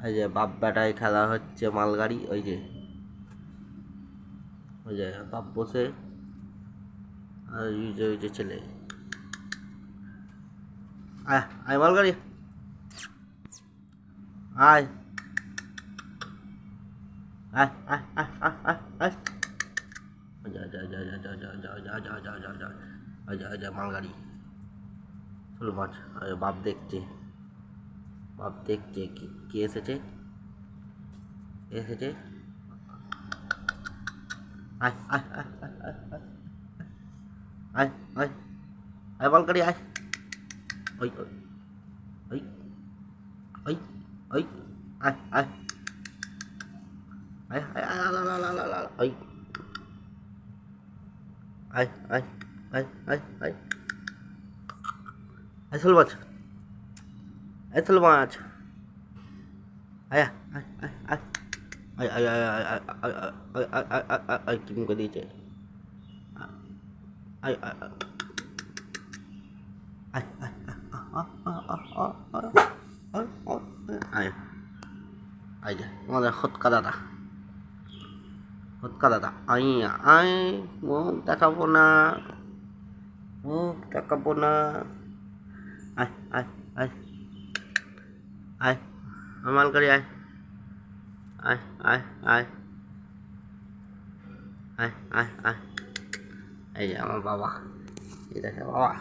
এই যে বাপ বেটায় খেলা হচ্ছে মালগাড়ি। ওই যে বাপ বসে আর ওই যে ছেলে। আয় আয় মালগাড়ি আয় আয় আয় আয় আয় আয় আয় যা যা যা যা যা যা যা যা যা যা যা যা যা মালগাড়ি চল মাছ। বাপ দেখছে কি এসেছে আয় আয় আয় আয় আয় আয় আয় মালগাড়ি আয়। ওই ওই ওই ওই আয় আয় আয় আয় আয় ওই আয় আয় আয় আয় আয় আয় চল মাছ আয় আয় আয় আয় আয় আয় আয় আয় আয় আয় আয় কি মুখে দিয়েছে। আয় আয় আয় আয় আয় যে আমাদের হতকা দাদা আই আয় মুখ দেখাবো না আয় আয় আয় আয় মালগাড়ি আয় আয় আয় আয় আয় আয় আয় এই যে আমার বাবা, এই দেখে বাবা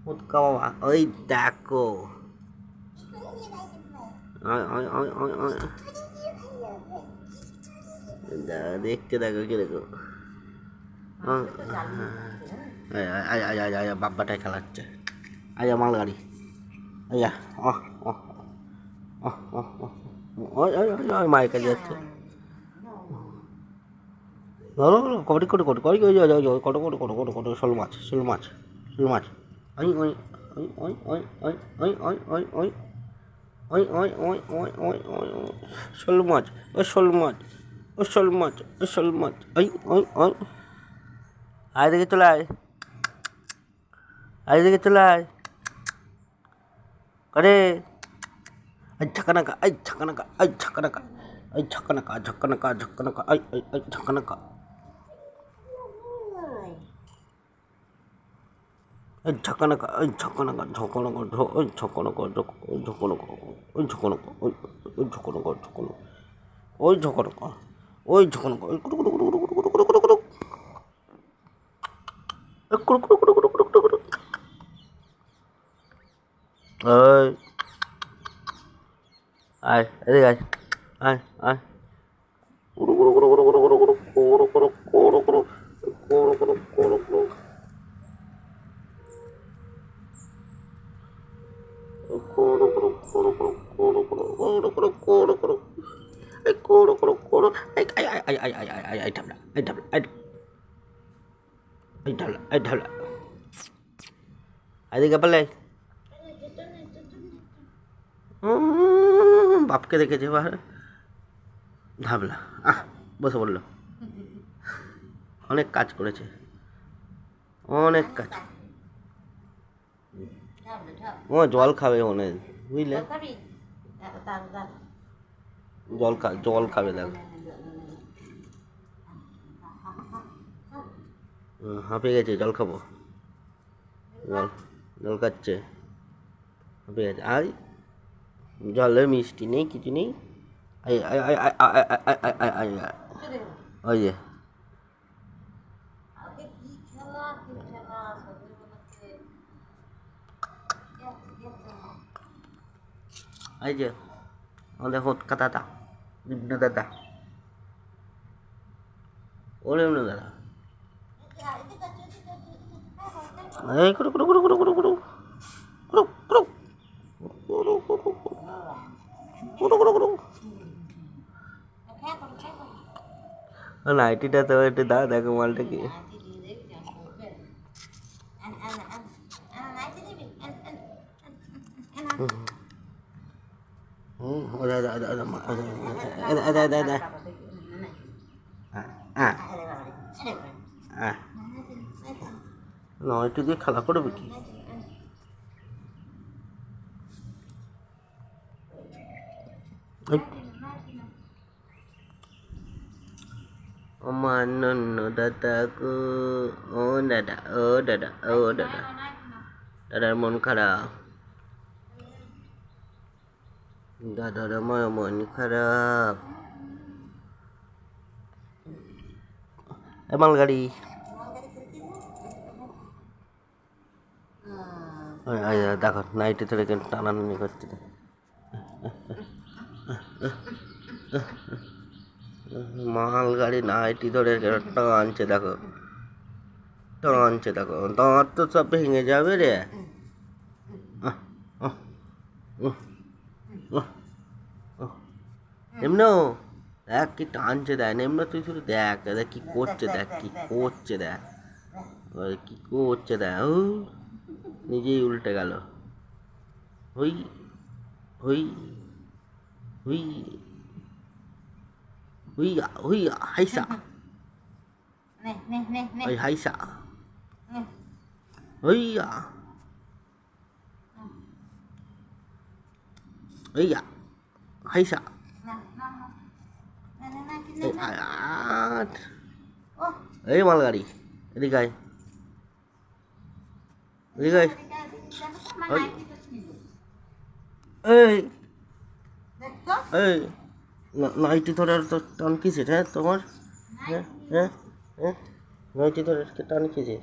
হতকা বাবা। ওই দেখো দেখতে দেখো কি দেখো বাব্বাটাই খেলাচ্ছে। আয়া মালগাড়ি আয়া মায়ের কাছে যাচ্ছে। শোল মাছ শোল মাছ আয় দেখে চলে আয় করে ঝাঁকানাকা ঝাঁকানাকা আয় এদিকে আয় আয় এদিকে পারলে বাপকে দেখেছে এবার ধাবলা বসে পড়লো। অনেক কাজ করেছে ও জল খাবে মনে বুঝলে, জল খাবে দেখ হাঁপিয়ে গেছে। জল খাবো জল খাচ্ছে হাঁপিয়ে গেছে। আয় জলের মিষ্টি নেই কিছু নেই। ওই যে এই যে আমাদের হতকা দাদা ইবনু দাদা ওরে ইবনু দাদা এই নাইটিটা তো একটু দাও দেখো মালটা কি নাইটি দিয়ে খেলা করবে কি। এই, আমার নন্ন দাদা গো, ও দাদা, ও দাদা, ও দাদা, দাদার মন খারাপ, দাদার আমার মন খারাপ। মালগাড়ি দেখো নাইটে ধরে কেন টানাটানি করছে, মালগাড়ি নাইটি ধরে কেন টানছে দেখো, টানছে দেখো, দাঁত তো সব ভেঙে যাবে রে। এমনও দেখ কি টানছে, দেখ এমন তুই শুধু দেখ, দেখ কি করছে, দেখ কি করছে, দেখ কি করছে, দেখ ও নিজেই উল্টে গেল। হুই হুই হুই হুইয়া হুইয়া হাইসা, ওই হাইসা হুইয়া হুইয়া হাইসা, এই মালগাড়ি এদিকে আয়, এদিকে আয়। ওই এই এই নাইটি ধরে তো টান কিসের, হ্যাঁ তোমার, হ্যাঁ হ্যাঁ হ্যাঁ নাইটি ধরে টান কিসের?